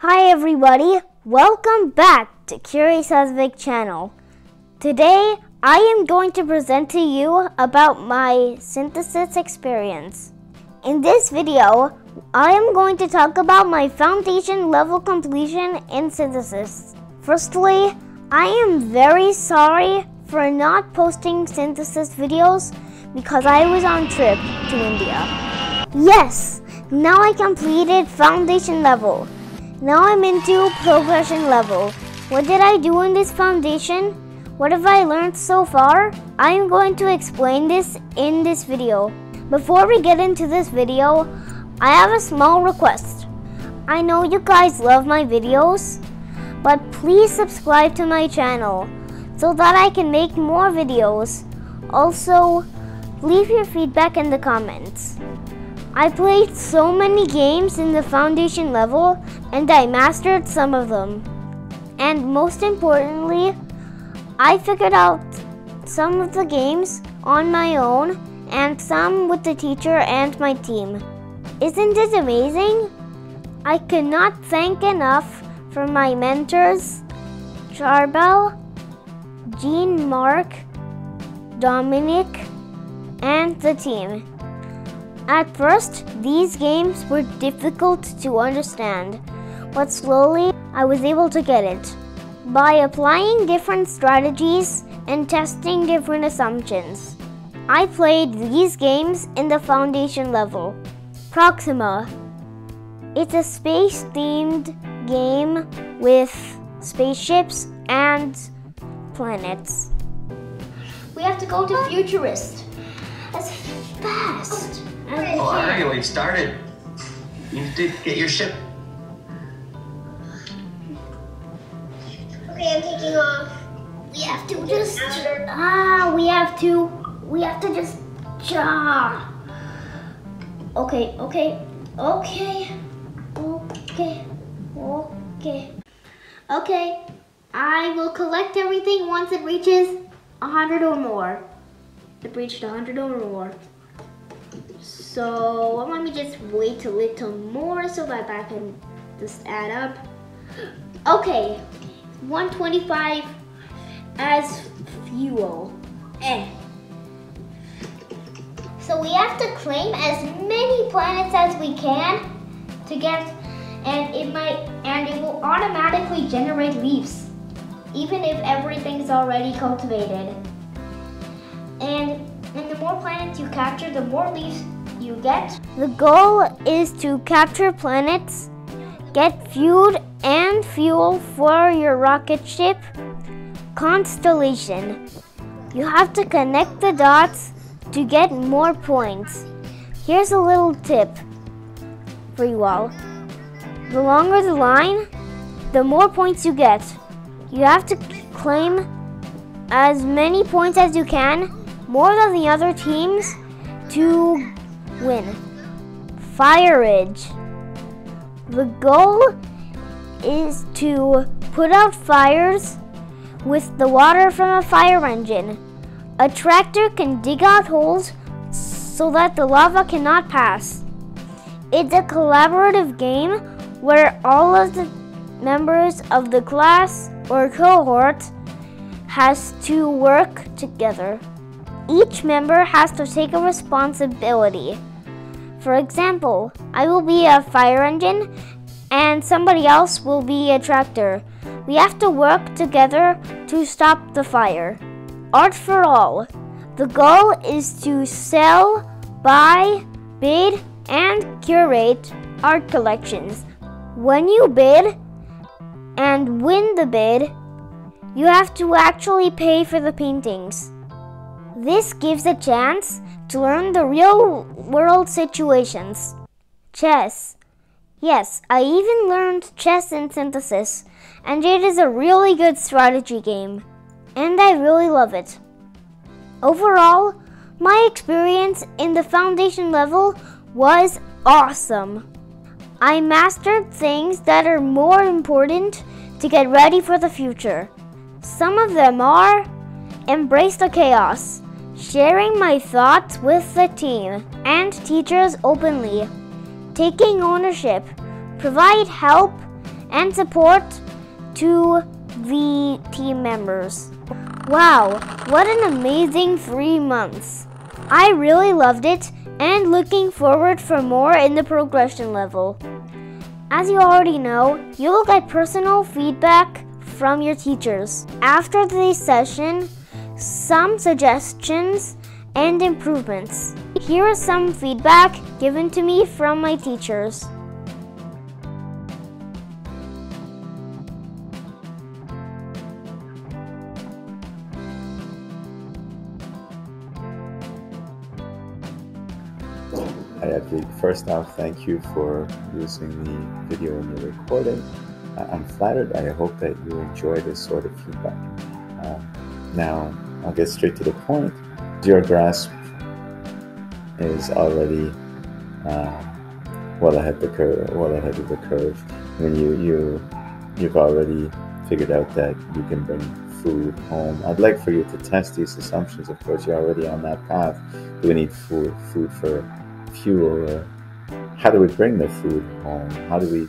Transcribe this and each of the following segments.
Hi everybody, welcome back to Curious Adhvik channel. Today I am going to present to you about my synthesis experience. In this video, I am going to talk about my foundation level completion in synthesis. Firstly, I am very sorry for not posting synthesis videos because I was on trip to India. Yes, now I completed foundation level. Now I'm into progression level. What did I do in this foundation? What have I learned so far? I am going to explain this in this video. Before we get into this video, I have a small request. I know you guys love my videos, but please subscribe to my channel so that I can make more videos. Also, leave your feedback in the comments. I played so many games in the foundation level and I mastered some of them. And most importantly, I figured out some of the games on my own and some with the teacher and my team. Isn't it amazing? I cannot thank enough for my mentors, Charbel, Jean, Mark, Dominic, and the team. At first, these games were difficult to understand, but slowly I was able to get it by applying different strategies and testing different assumptions. I played these games in the foundation level. Proxima. It's a space-themed game with spaceships and planets. We have to go to Futurist as fast. Oh, I already we've started. You need to get your ship. Okay, I'm taking off. We have to just we have to just Okay. I will collect everything once it reaches 100 or more. It reached 100 or more. So let me just wait a little more so that I can just add up. Okay, 125 as fuel. So we have to claim as many planets as we can to get, and it will automatically generate leaves, even if everything's already cultivated. And the more planets you capture, the more leaves you get. The goal is to capture planets, get fuel for your rocket ship, constellation. You have to connect the dots to get more points. Here's a little tip for you all. The longer the line, the more points you get. You have to claim as many points as you can, more than the other teams, to win. Fire Ridge. The goal is to put out fires with the water from a fire engine. A tractor can dig out holes so that the lava cannot pass. It's a collaborative game where all of the members of the class or cohort has to work together. Each member has to take a responsibility. For example, I will be a fire engine and somebody else will be a tractor. We have to work together to stop the fire. Art for all. The goal is to sell, buy, bid, and curate art collections. When you bid and win the bid, you have to actually pay for the paintings. This gives a chance to learn the real-world situations. Chess. Yes, I even learned chess in synthesis, and it is a really good strategy game, and I really love it. Overall, my experience in the foundation level was awesome. I mastered things that are more important to get ready for the future. Some of them are embrace the chaos, sharing my thoughts with the team and teachers openly, taking ownership, provide help, and support to the team members. Wow, what an amazing 3 months. I really loved it and looking forward for more in the progression level. As you already know, you will get personal feedback from your teachers. After the session, some suggestions and improvements. Here is some feedback given to me from my teachers. Hi Adhvik, first off, thank you for using the video in your recording. I'm flattered. I hope that you enjoy this sort of feedback. Now, I'll get straight to the point. Your grasp is already well ahead of the curve. When you've already figured out that you can bring food home. I'd like for you to test these assumptions. Of course, you're already on that path. Do we need food for fuel? Or how do we bring the food home? How do we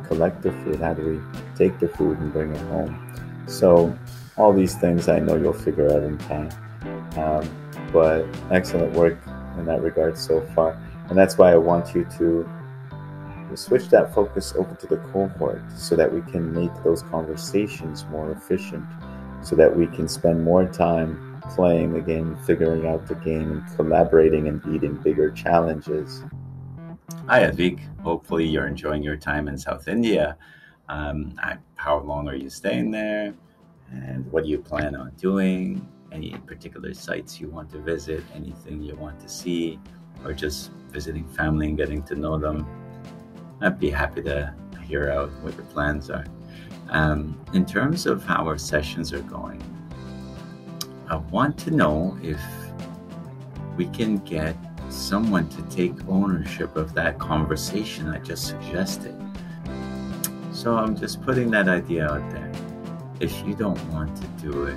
collect the food? How do we take the food and bring it home? So all these things I know you'll figure out in time. But excellent work in that regard so far. And that's why I want you to switch that focus over to the cohort so that we can make those conversations more efficient, so that we can spend more time playing the game, figuring out the game, and collaborating and beating bigger challenges. Hi Adhvik, hopefully you're enjoying your time in South India. How long are you staying there? And what do you plan on doing? Any particular sites you want to visit? Anything you want to see? Or just visiting family and getting to know them? I'd be happy to hear out what your plans are. In terms of how our sessions are going, I want to know if we can get someone to take ownership of that conversation I just suggested. So I'm just putting that idea out there. If you don't want to do it,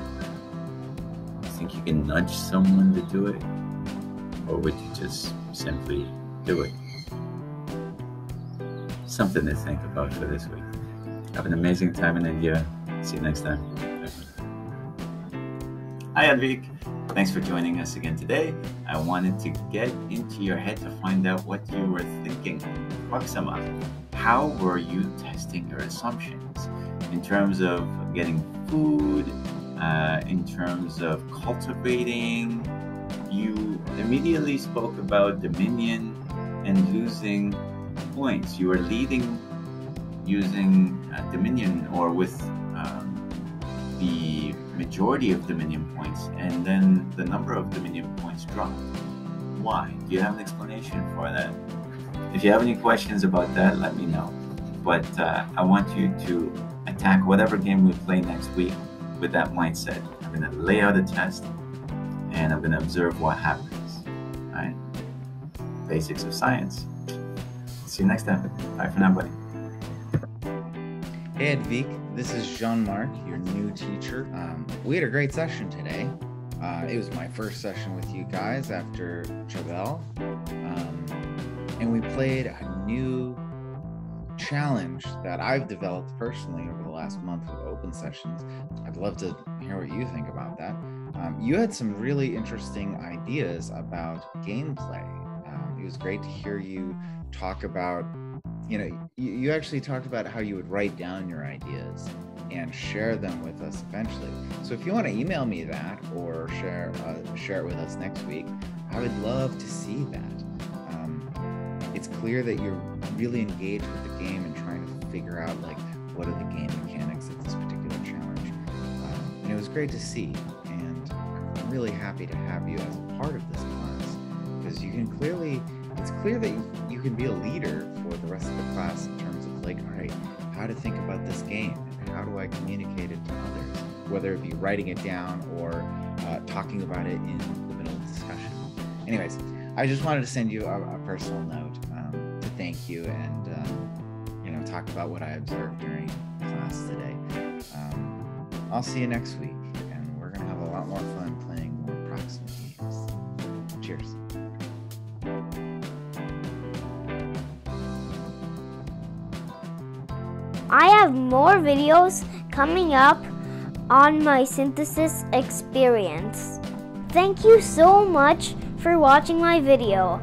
you think you can nudge someone to do it? Or would you just simply do it? Something to think about for this week. Have an amazing time in India. See you next time. Hi Adhvik. Thanks for joining us again today. I wanted to get into your head to find out what you were thinking. Proxima, how were you testing your assumptions in terms of getting food, in terms of cultivating? You immediately spoke about Dominion and losing points. You were leading using Dominion or with the majority of Dominion points, and then the number of Dominion points dropped. Why? Do you have an explanation for that? If you have any questions about that, let me know. But I want you to attack whatever game we play next week with that mindset. I'm going to lay out a test and I'm going to observe what happens. All right? Basics of science. See you next time. Bye for now, buddy. Hey Adhvik, this is Jean-Marc, your new teacher. We had a great session today. It was my first session with you guys after Chabelle. And we played a new challenge that I've developed personally over the last month with open sessions. I'd love to hear what you think about that. You had some really interesting ideas about gameplay. It was great to hear you talk about, you actually talked about how you would write down your ideas and share them with us eventually. So if you want to email me that or share it with us next week, I would love to see that. It's clear that you're really engaged with the game and trying to figure out what are the game mechanics of this particular challenge. And it was great to see, and I'm really happy to have you as a part of this class, because it's clear that you can be a leader for the rest of the class in terms of all right, how to think about this game and how do I communicate it to others, whether it be writing it down or talking about it in the middle of the discussion. Anyways, I just wanted to send you a personal note to thank you and talk about what I observed during class today. I'll see you next week, and we're gonna have a lot more fun playing more Proxima games. Cheers. I have more videos coming up on my synthesis experience. Thank you so much for watching my video.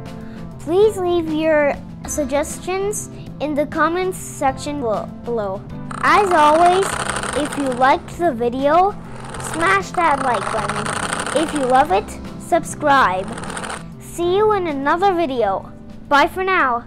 Please leave your suggestions in the comments section below. As always, if you liked the video, smash that like button. If you love it, subscribe. See you in another video. Bye for now.